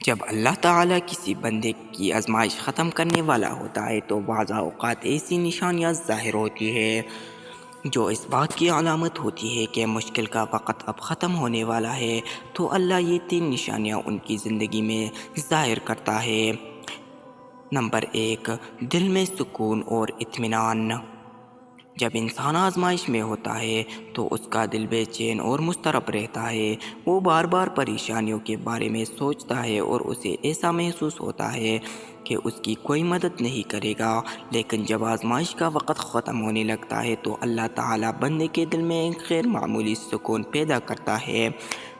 جب اللہ تعالیٰ کسی بندے کی آزمائش ختم کرنے والا ہوتا ہے تو بعض اوقات ایسی نشانیاں ظاہر ہوتی ہے جو اس بات کی علامت ہوتی ہے کہ مشکل کا وقت اب ختم ہونے والا ہے۔ تو اللہ یہ 3 نشانیاں ان کی زندگی میں ظاہر کرتا ہے۔ نمبر 1، دل میں سکون اور اطمینان۔ جب انسان آزمائش میں ہوتا ہے تو اس کا دل بے چین اور مضطرب رہتا ہے۔ وہ بار بار پریشانیوں کے بارے میں سوچتا ہے اور اسے ایسا محسوس ہوتا ہے کہ اس کی کوئی مدد نہیں کرے گا۔ لیکن جب آزمائش کا وقت ختم ہونے لگتا ہے تو اللہ تعالیٰ بندے کے دل میں ایک غیر معمولی سکون پیدا کرتا ہے۔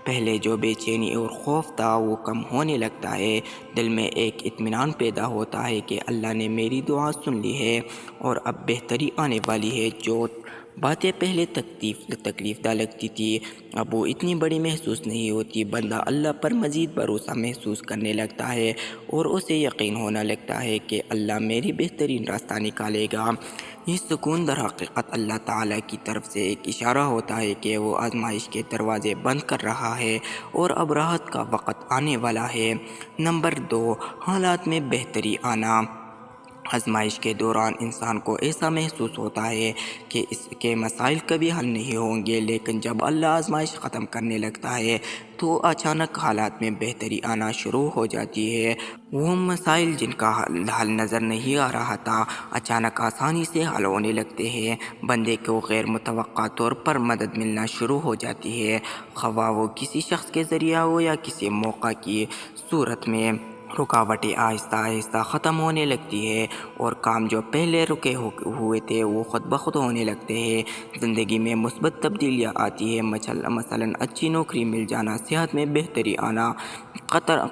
پہلے جو بے چینی اور خوف تھا وہ کم ہونے لگتا ہے۔ دل میں ایک اطمینان پیدا ہوتا ہے کہ اللہ نے میری دعا سن لی ہے اور اب بہتری آنے والی ہے۔ جو باتیں پہلے تکلیف دہ لگتی تھی اب وہ اتنی بڑی محسوس نہیں ہوتی۔ بندہ اللہ پر مزید بھروسہ محسوس کرنے لگتا ہے اور اسے یقین ہونے لگتا ہے کہ اللہ میری بہترین راستہ نکالے گا۔ یہ سکون در حقیقت اللہ تعالیٰ کی طرف سے ایک اشارہ ہوتا ہے کہ وہ آزمائش کے دروازے بند کر رہا ہے اور اب راحت کا وقت آنے والا ہے۔ نمبر 2، حالات میں بہتری آنا۔ آزمائش کے دوران انسان کو ایسا محسوس ہوتا ہے کہ اس کے مسائل کبھی حل نہیں ہوں گے، لیکن جب اللہ آزمائش ختم کرنے لگتا ہے تو اچانک حالات میں بہتری آنا شروع ہو جاتی ہے۔ وہ مسائل جن کا حل نظر نہیں آ رہا تھا اچانک آسانی سے حل ہونے لگتے ہیں۔ بندے کو غیر متوقع طور پر مدد ملنا شروع ہو جاتی ہے، خواہ وہ کسی شخص کے ذریعہ ہو یا کسی موقع کی صورت میں۔ رکاوٹیں آہستہ آہستہ ختم ہونے لگتی ہے اور کام جو پہلے رکے ہوئے تھے وہ خود بخود ہونے لگتے ہیں۔ زندگی میں مثبت تبدیلیاں آتی ہیں، مثلاً اچھی نوکری مل جانا، صحت میں بہتری آنا،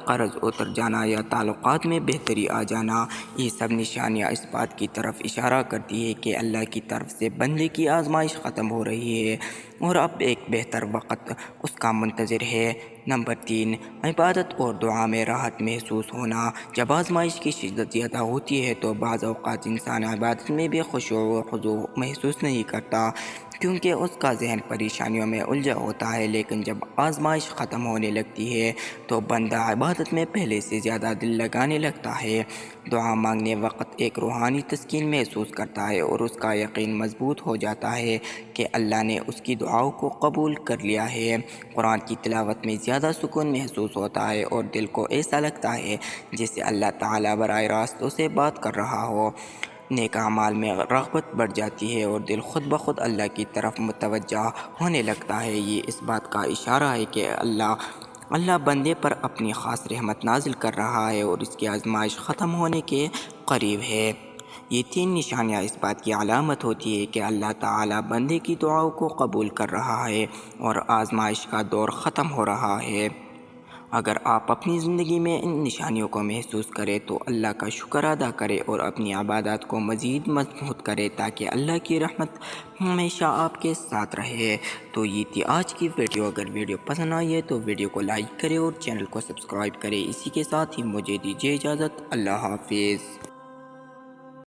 قرض اتر جانا یا تعلقات میں بہتری آ جانا۔ یہ سب نشانیاں اس بات کی طرف اشارہ کرتی ہیں کہ اللہ کی طرف سے بندے کی آزمائش ختم ہو رہی ہے اور اب ایک بہتر وقت اس کا منتظر ہے۔ نمبر 3، عبادت اور دعا میں راحت محسوس ہونا۔ جب آزمائش کی شدت زیادہ ہوتی ہے تو بعض اوقات انسان عبادت میں بھی خشوع و خضوع محسوس نہیں کرتا کیونکہ اس کا ذہن پریشانیوں میں الجھا ہوتا ہے۔ لیکن جب آزمائش ختم ہونے لگتی ہے تو بندہ عبادت میں پہلے سے زیادہ دل لگانے لگتا ہے۔ دعا مانگنے وقت ایک روحانی تسکین محسوس کرتا ہے اور اس کا یقین مضبوط ہو جاتا ہے کہ اللہ نے اس کی دعاؤں کو قبول کر لیا ہے۔ قرآن کی تلاوت میں زیادہ سکون محسوس ہوتا ہے اور دل کو ایسا لگتا ہے جیسے اللہ تعالیٰ براہ راست اسے بات کر رہا ہو۔ نیک اعمال میں رغبت بڑھ جاتی ہے اور دل خود بخود اللہ کی طرف متوجہ ہونے لگتا ہے۔ یہ اس بات کا اشارہ ہے کہ اللہ بندے پر اپنی خاص رحمت نازل کر رہا ہے اور اس کی آزمائش ختم ہونے کے قریب ہے۔ یہ 3 نشانیاں اس بات کی علامت ہوتی ہے کہ اللہ تعالیٰ بندے کی دعاؤں کو قبول کر رہا ہے اور آزمائش کا دور ختم ہو رہا ہے۔ اگر آپ اپنی زندگی میں ان نشانیوں کو محسوس کریں تو اللہ کا شکر ادا کریں اور اپنی عبادات کو مزید مضبوط کریں تاکہ اللہ کی رحمت ہمیشہ آپ کے ساتھ رہے۔ تو یہ تھی آج کی ویڈیو۔ اگر ویڈیو پسند آئی ہے تو ویڈیو کو لائک کریں اور چینل کو سبسکرائب کریں۔ اسی کے ساتھ ہی مجھے دیجیے اجازت۔ اللہ حافظ۔